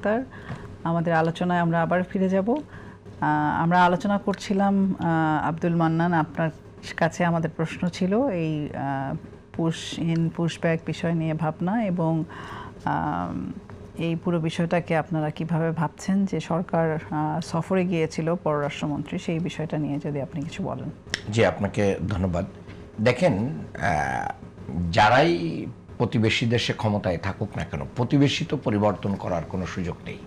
তার আমাদের আলোচনায় আমরা আবার ফিরে যাব। আমরা আলোচনা করছিলাম আব্দুল মান্নান, আপনার কাছে আমাদের প্রশ্ন ছিল এই পুশব্যাক বিষয় নিয়ে ভাবনা এবং এই পুরো বিষয়টাকে আপনারা কিভাবে ভাবছেন, যে সরকার সফরে গিয়েছিল পররাষ্ট্রমন্ত্রী, সেই বিষয়টা নিয়ে যদি আপনি কিছু বলেন। জি, আপনাকে ধন্যবাদ। দেখেন, যারাই প্রতিবেশী দেশে ক্ষমতায় থাকুক না কেন, প্রতিবেশী তো পরিবর্তন করার কোনো সুযোগ নেই।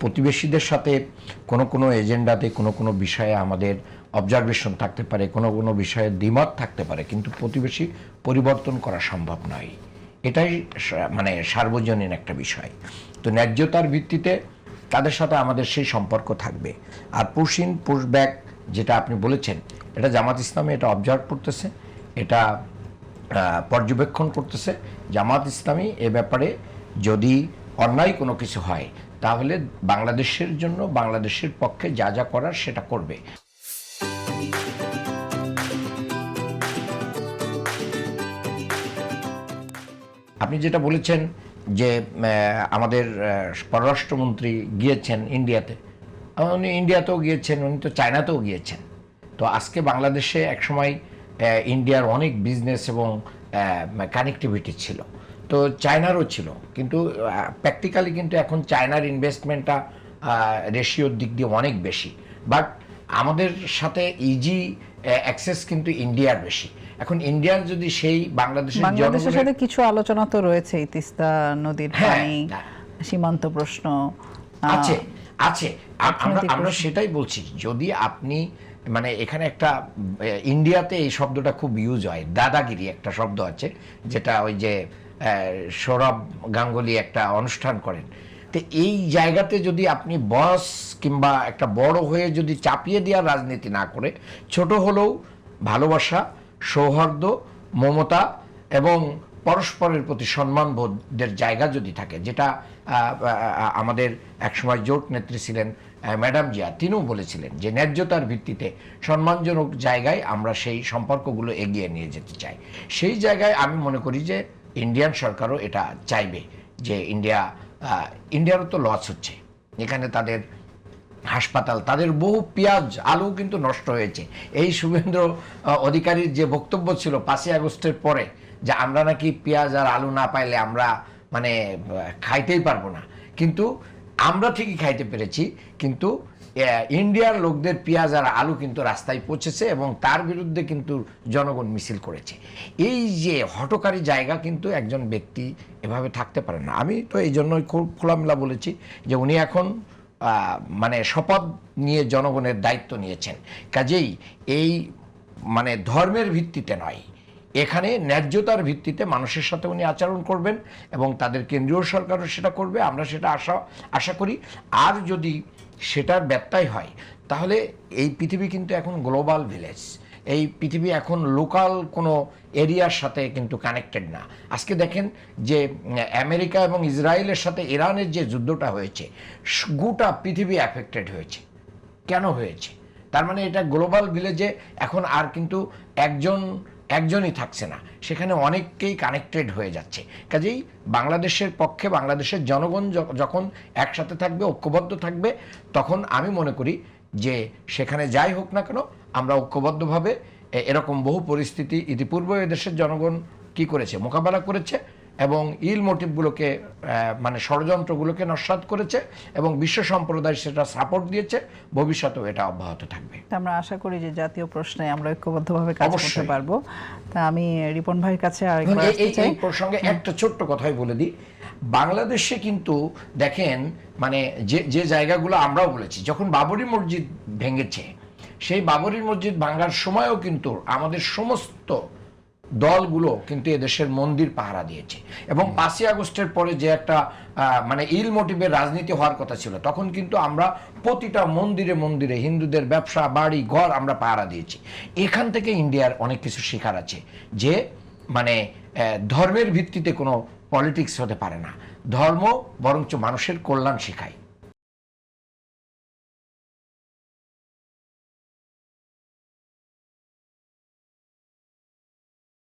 প্রতিবেশীদের সাথে কোনো এজেন্ডাতে কোনো বিষয়ে আমাদের অবজারভেশন থাকতে পারে, কোনো বিষয়ে দ্বিমত থাকতে পারে, কিন্তু প্রতিবেশী পরিবর্তন করা সম্ভব নয়। এটাই মানে সার্বজনীন একটা বিষয়। তো ন্যায্যতার ভিত্তিতে তাদের সাথে আমাদের সেই সম্পর্ক থাকবে। আর পুশব্যাক যেটা আপনি বলেছেন, এটা জামাত ইসলামী এটা অবজার্ভ করতেছে, এটা পর্যবেক্ষণ করতেছে। জামাত ইসলামী এ ব্যাপারে যদি অন্যায় কোনো কিছু হয় তাহলে বাংলাদেশের জন্য, বাংলাদেশের পক্ষে যা যা করার সেটা করবে। আপনি যেটা বলেছেন যে আমাদের পররাষ্ট্রমন্ত্রী গিয়েছেন ইন্ডিয়াতে, উনি ইন্ডিয়াতেও গিয়েছেন, উনি তো চায়নাতেও গিয়েছেন। তো আজকে বাংলাদেশে একসময় ইন্ডিয়ার অনেক বিজনেস এবং কানেক্টিভিটি ছিল, তো চায়নারও ছিল, কিন্তু প্র্যাকটিক্যালি কিন্তু এখন চায়নার ইনভেস্টমেন্টটা রেশিওর দিক দিয়ে অনেক বেশি, বাট আমাদের সাথে ইজি অ্যাক্সেস কিন্তু ইন্ডিয়ার বেশি। এখন ইন্ডিয়ার যদি সেই বাংলাদেশের সাথে কিছু আলোচনা তো রয়েছে, তিস্তা নদীর পানি, সীমান্ত প্রশ্ন আছে আছে আমরা সেটাই বলছি। যদি আপনি মানে এখানে একটা ইন্ডিয়াতে এই শব্দটা খুব ইউজ হয়, দাদাগিরি একটা শব্দ আছে, যেটা ওই যে সৌরভ গাঙ্গুলি একটা অনুষ্ঠান করেন। তো এই জায়গাতে যদি আপনি বস কিংবা একটা বড় হয়ে যদি চাপিয়ে দেওয়ার রাজনীতি না করে, ছোট হলেও ভালোবাসা, সৌহার্দ্য, মমতা এবং পরস্পরের প্রতি সম্মানবোধের জায়গা যদি থাকে, যেটা আমাদের একসময় জোট নেত্রী ছিলেন ম্যাডাম জিয়া, তিনিও বলেছিলেন যে ন্যায্যতার ভিত্তিতে সম্মানজনক জায়গায় আমরা সেই সম্পর্কগুলো এগিয়ে নিয়ে যেতে চাই। সেই জায়গায় আমি মনে করি যে ইন্ডিয়ান সরকারও এটা চাইবে যে ইন্ডিয়ারও তো লস হচ্ছে, এখানে তাদের হাসপাতাল, তাদের বহু পেঁয়াজ আলু কিন্তু নষ্ট হয়েছে। এই শুভেন্দ্র অধিকারীর যে বক্তব্য ছিল 5ই আগস্টের পরে, যে আমরা নাকি পেঁয়াজ আর আলু না পাইলে আমরা মানে খাইতেই পারবো না, কিন্তু আমরা ঠিকই খাইতে পেরেছি, কিন্তু ইন্ডিয়ার লোকদের পেঁয়াজ আর আলু কিন্তু রাস্তায় পৌঁছেছে এবং তার বিরুদ্ধে কিন্তু জনগণ মিছিল করেছে। এই যে হঠকারী জায়গা কিন্তু একজন ব্যক্তি এভাবে থাকতে পারে না। আমি তো এই জন্যই খুব খোলামেলা বলেছি যে উনি এখন মানে শপথ নিয়ে জনগণের দায়িত্ব নিয়েছেন, কাজেই এই মানে ধর্মের ভিত্তিতে নয়, এখানে ন্যায্যতার ভিত্তিতে মানুষের সাথে উনি আচরণ করবেন এবং তাদের কেন্দ্রীয় সরকারও সেটা করবে, আমরা সেটা আশা করি। আর যদি সেটার ব্যত্যয় হয় তাহলে এই পৃথিবী কিন্তু এখন গ্লোবাল ভিলেজ, এই পৃথিবী এখন লোকাল কোনো এরিয়ার সাথে কিন্তু কানেক্টেড না। আজকে দেখেন যে আমেরিকা এবং ইসরায়েলের সাথে ইরানের যে যুদ্ধটা হয়েছে, গোটা পৃথিবী অ্যাফেক্টেড হয়েছে। কেন হয়েছে? তার মানে এটা গ্লোবাল ভিলেজে এখন আর কিন্তু একজনই থাকছে না, সেখানে অনেককেই কানেক্টেড হয়ে যাচ্ছে। কাজেই বাংলাদেশের পক্ষে বাংলাদেশের জনগণ যখন একসাথে থাকবে, ঐক্যবদ্ধ থাকবে, তখন আমি মনে করি যে সেখানে যাই হোক না কেন আমরা ঐক্যবদ্ধভাবে এরকম বহু পরিস্থিতি ইতিপূর্বে দেশের জনগণ কি করেছে, মোকাবেলা করেছে এবং ইল মোটিভগুলোকে মানে ষড়যন্ত্রগুলোকে নস্যাৎ করেছে এবং বিশ্ব সম্প্রদায় সেটা সাপোর্ট দিয়েছে, ভবিষ্যতেও এটা অব্যাহত থাকবে। আমরা আশা করি যে জাতীয় প্রশ্নে আমরা ঐক্যবদ্ধভাবে কাজ করতে পারবো। তা আমি রিপন ভাইয়ের কাছে আরেকবার আসতে চাই। এই প্রসঙ্গে একটা ছোট্ট কথাই বলে দিই, বাংলাদেশে কিন্তু দেখেন মানে যে জায়গাগুলো আমরাও বলেছি, যখন বাবরি মসজিদ ভেঙেছে, সেই বাবরি মসজিদ ভাঙার সময়ও কিন্তু আমাদের সমস্ত দলগুলো কিন্তু এদেশের মন্দির পাহারা দিয়েছে এবং 5ই আগস্টের পরে যে একটা মানে ইল মোটিভের রাজনীতি হওয়ার কথা ছিল, তখন কিন্তু আমরা প্রতিটা মন্দিরে মন্দিরে হিন্দুদের ব্যবসা বাড়ি ঘর আমরা পাহারা দিয়েছি। এখান থেকে ইন্ডিয়ার অনেক কিছু শেখার আছে, যে মানে ধর্মের ভিত্তিতে কোনো পলিটিক্স হতে পারে না, ধর্ম বরঞ্চ মানুষের কল্যাণ শেখায়।